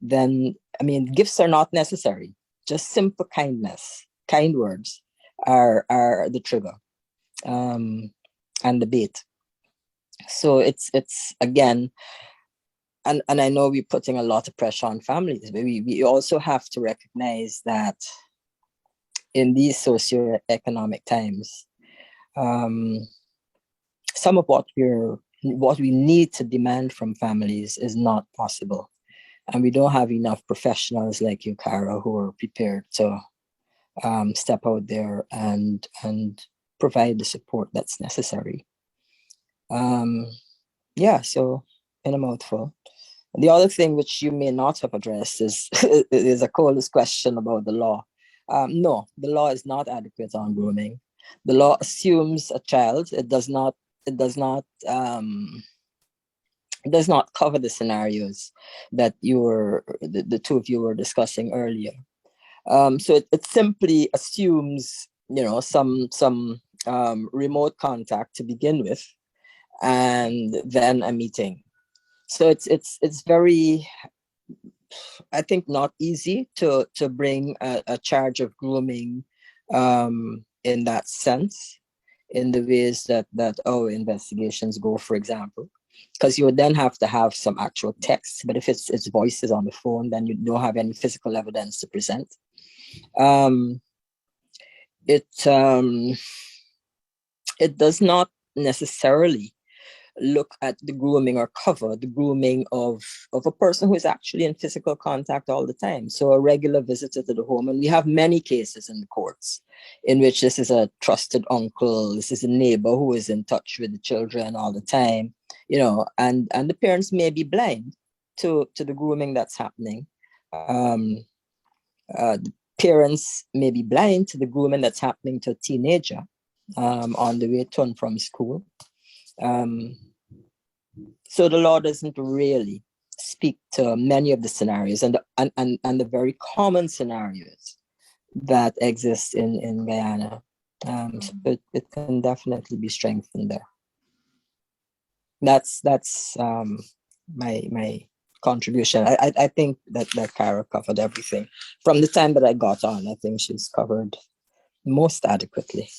then I mean, gifts are not necessary. Just simple kindness, kind words are the trigger, and the bait. So it's again, and I know we're putting a lot of pressure on families, but we also have to recognize that in these socioeconomic times, some of what we need to demand from families is not possible. And we don't have enough professionals like you, Cara, who are prepared to step out there and provide the support that's necessary. Yeah, so in a mouthful. The other thing which you may not have addressed is is a Cola's question about the law. No, the law is not adequate on grooming. The law assumes a child. It does not. It does not. It does not cover the scenarios that the two of you were discussing earlier. So it simply assumes, some remote contact to begin with, and then a meeting. So it's very, I think, not easy to bring a charge of grooming in that sense, in the ways that our investigations go, for example, because you would then have to have some actual text. But if it's voices on the phone, then you don't have any physical evidence to present. It does not necessarily look at the grooming or cover the grooming of a person who is actually in physical contact all the time. So a regular visitor to the home, and we have many cases in the courts in which this is a trusted uncle, this is a neighbor who is in touch with the children all the time, and the parents may be blind to the grooming that's happening. The parents may be blind to the grooming that's happening to a teenager on the way to and from school. So the law doesn't really speak to many of the scenarios and the very common scenarios that exist in Guyana. So it can definitely be strengthened there. That's my contribution. I think that Cara covered everything. From the time that I got on, I think she's covered most adequately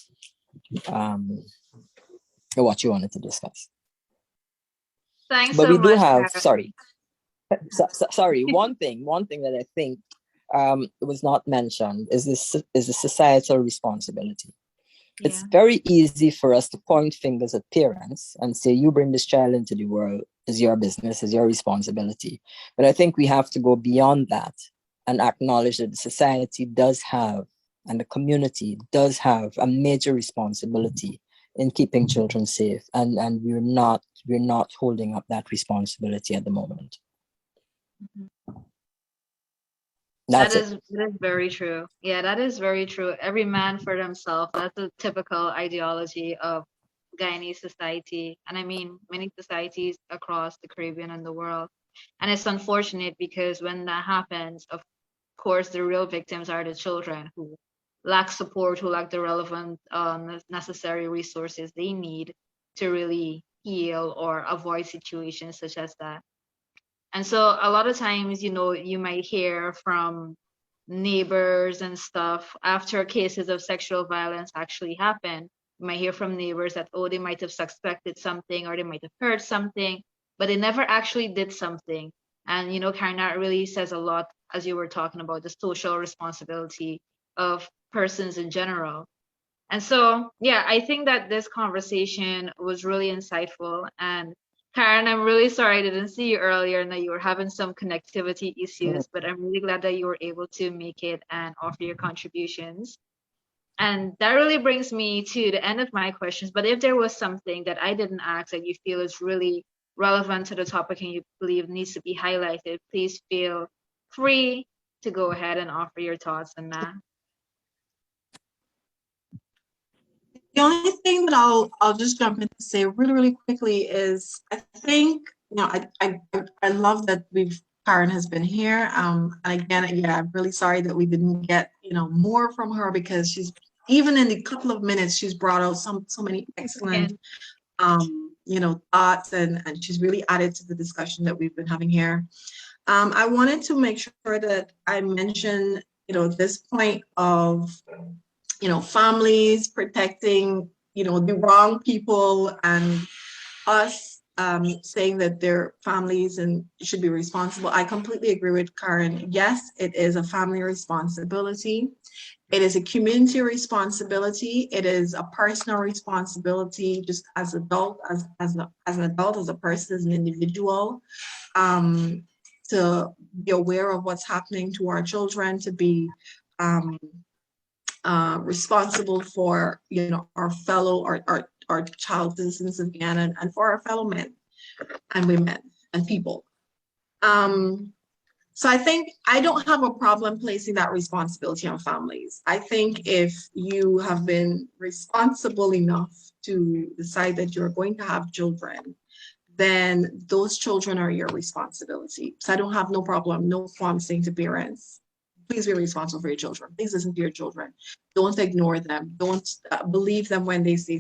what you wanted to discuss. Thanks but so we do much, have, Cara. sorry, one thing that I think was not mentioned is the societal responsibility. Yeah. It's very easy for us to point fingers at parents and say, you bring this child into the world, is your business, is your responsibility. But I think we have to go beyond that and acknowledge that the society does have, and the community does have, a major responsibility in keeping children safe. And we're not holding up that responsibility at the moment. That is very true. Yeah, that is very true. Every man for themselves. That's a typical ideology of Guyanese society. And I mean, many societies across the Caribbean and the world. And it's unfortunate because when that happens, of course, the real victims are the children who lack support, who lack the relevant, necessary resources they need to really heal or avoid situations such as that. And so a lot of times, you might hear from neighbors and stuff after cases of sexual violence actually happen. You might hear from neighbors that, oh, they might have suspected something or they might have heard something, but they never actually did something. And, Karen, that really says a lot, as you were talking about the social responsibility of persons in general. And so, yeah, I think that this conversation was really insightful. And Karen, I'm really sorry I didn't see you earlier and that you were having some connectivity issues, but I'm really glad that you were able to make it and offer your contributions. And that really brings me to the end of my questions. But if there was something that I didn't ask that you feel is really relevant to the topic and you believe needs to be highlighted, please feel free to go ahead and offer your thoughts on that. The only thing that I'll just jump in to say really, really quickly is I think, I love that Karen has been here. And again, yeah, I'm really sorry that we didn't get, more from her, because she's, even in the couple of minutes, she's brought out so many excellent thoughts, and she's really added to the discussion that we've been having here. I wanted to make sure that I mention, this point of, families protecting, the wrong people, and us saying that their families and should be responsible. I completely agree with Karen. Yes, it is a family responsibility. It is a community responsibility. It is a personal responsibility, just as adult, as an adult, as a person, as an individual, to be aware of what's happening to our children, to be responsible for, our fellow, our child citizens again, and for our fellow men and women and people. So I think I don't have a problem placing that responsibility on families. I think if you have been responsible enough to decide that you're going to have children, then those children are your responsibility. So I don't have no problem, no qualms saying to parents, please be responsible for your children. Please listen to your children. Don't ignore them. Don't believe them when they say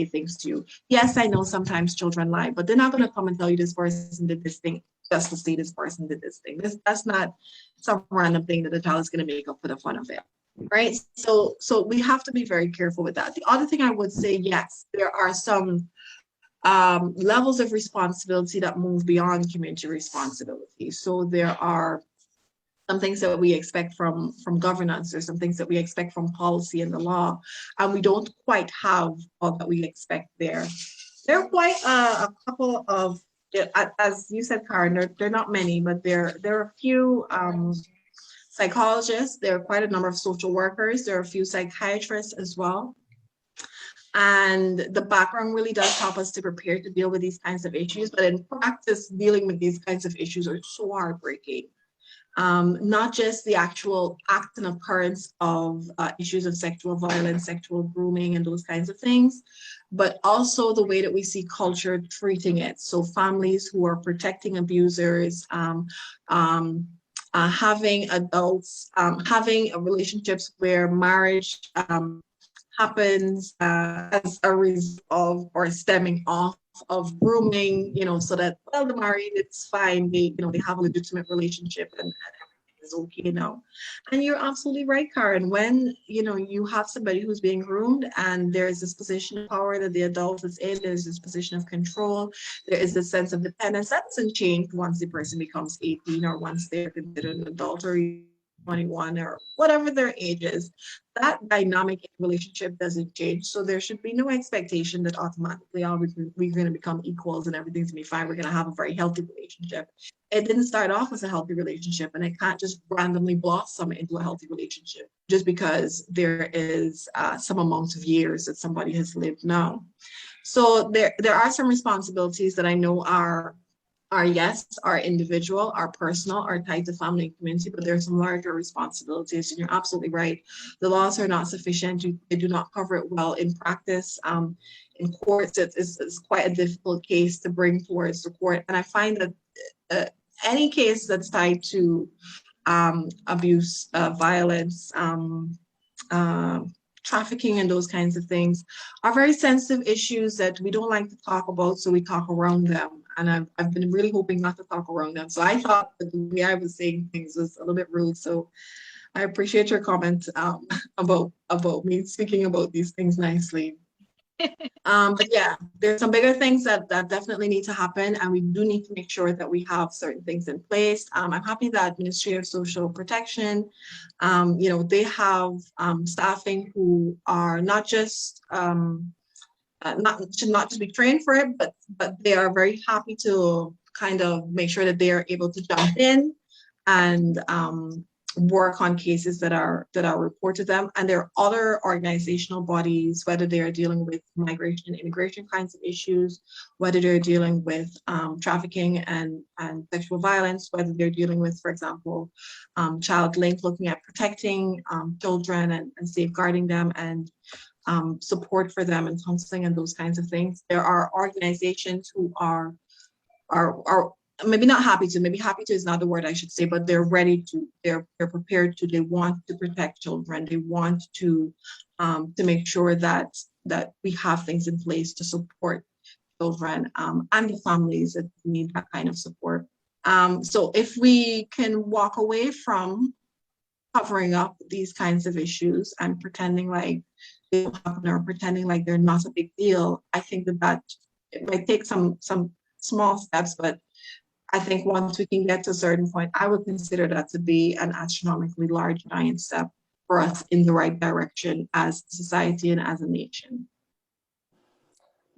things to you. Yes, I know sometimes children lie, but they're not going to come and tell you this person did this thing just to say this person did this thing. That's not some random thing that the child is going to make up for the fun of it, right? So we have to be very careful with that. The other thing I would say, yes, there are some levels of responsibility that move beyond community responsibility. So there are some things that we expect from governance. There's some things that we expect from policy and the law, and we don't quite have all that we expect there. There are quite a couple of, as you said, Karen, they're not many, but there are a few psychologists. There are quite a number of social workers. There are a few psychiatrists as well. And the background really does help us to prepare to deal with these kinds of issues. But in practice, dealing with these kinds of issues are so heartbreaking. Not just the actual act and occurrence of issues of sexual violence, sexual grooming, and those kinds of things, but also the way that we see culture treating it. So families who are protecting abusers, having adults, having relationships where marriage happens as a result of or stemming off of grooming, so that, well, the married, it's fine, they have a legitimate relationship and it's okay now. And you're absolutely right, Karen. When you have somebody who's being groomed and there's this position of power that the adult is in, there's this position of control, there is this sense of dependence that doesn't change once the person becomes 18 or once they're considered an adult or 21 or whatever their age is. That dynamic relationship doesn't change. So there should be no expectation that automatically we're going to become equals and everything's going to be fine. We're going to have a very healthy relationship. It didn't start off as a healthy relationship, and it can't just randomly blossom into a healthy relationship just because there is some amount of years that somebody has lived now. So there are some responsibilities that I know are individual, are personal, are tied to family and community, but there's some larger responsibilities, and you're absolutely right. The laws are not sufficient. They do not cover it well in practice. In courts, it's quite a difficult case to bring towards the court. And I find that any case that's tied to abuse, violence, trafficking and those kinds of things are very sensitive issues that we don't like to talk about, so we talk around them. And I've been really hoping not to talk around them. So I thought that the way I was saying things was a little bit rude. So I appreciate your comment about me speaking about these things nicely. But yeah, there's some bigger things that definitely need to happen, and we do need to make sure that we have certain things in place. I'm happy that Ministry of Social Protection, they have staffing who are not just should not just be trained for it, but they are very happy to kind of make sure that they are able to jump in and work on cases that are reported to them. And there are other organizational bodies, whether they are dealing with migration and immigration kinds of issues, whether they're dealing with trafficking and sexual violence, whether they're dealing with, for example, Child Link, looking at protecting children and safeguarding them and support for them and counseling and those kinds of things. There are organizations who are maybe not happy to, maybe happy to is not the word I should say, but they're ready to, they're prepared to, they want to protect children. They want to make sure that that we have things in place to support children and the families that need that kind of support. So if we can walk away from covering up these kinds of issues and pretending like they don't happen or pretending like they're not a big deal, I think that it might take some small steps, but I think once we can get to a certain point, I would consider that to be an astronomically large giant step for us in the right direction as a society and as a nation.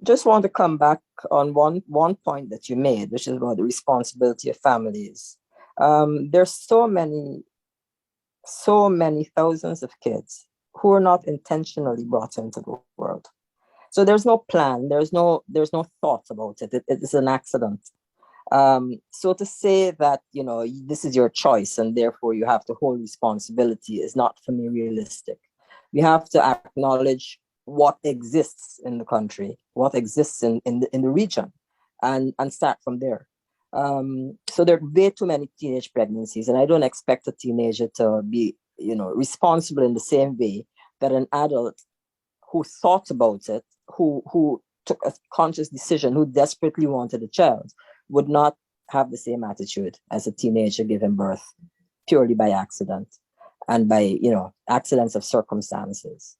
Just want to come back on one point that you made, which is about the responsibility of families. There's so many thousands of kids who are not intentionally brought into the world. So there's no plan, there's no thought about it. It is an accident. So to say that, you know, this is your choice and therefore you have to hold responsibility is not, for me, realistic. We have to acknowledge what exists in the country, what exists in the region, and start from there. So there are way too many teenage pregnancies, and I don't expect a teenager to be, you know, responsible in the same way that an adult who thought about it, who took a conscious decision, who desperately wanted a child, would not have the same attitude as a teenager giving birth purely by accident and by, you know, accidents of circumstances.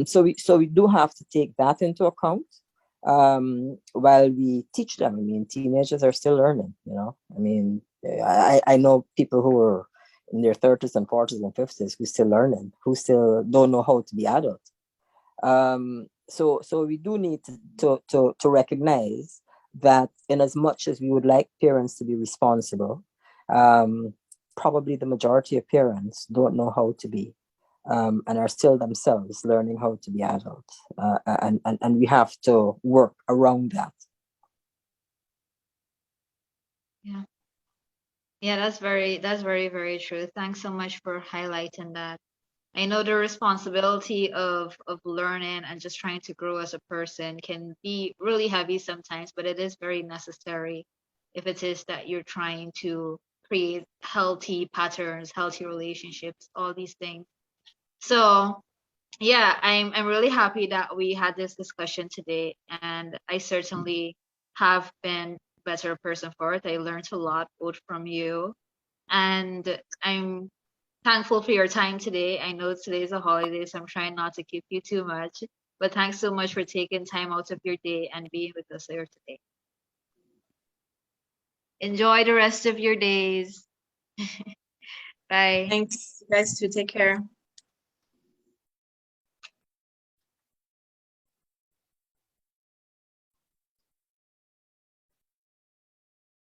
So we do have to take that into account while we teach them. I mean, teenagers are still learning, you know. I mean, I know people who are in their 30s and 40s and 50s who still learning, who still don't know how to be adult. So we do need to recognize that, in as much as we would like parents to be responsible, probably the majority of parents don't know how to be, and are still themselves learning how to be adults. And we have to work around that. Yeah. Yeah, that's very, very true. Thanks so much for highlighting that. I know the responsibility of learning and just trying to grow as a person can be really heavy sometimes, but it is very necessary if it is that you're trying to create healthy patterns, healthy relationships, all these things. So yeah, I'm really happy that we had this discussion today, and I certainly have been a better person for it. I learned a lot both from you, and I'm thankful for your time today. I know today is a holiday, so I'm trying not to keep you too much. But thanks so much for taking time out of your day and being with us here today. Enjoy the rest of your days. Bye. Thanks, you guys, too. Take care.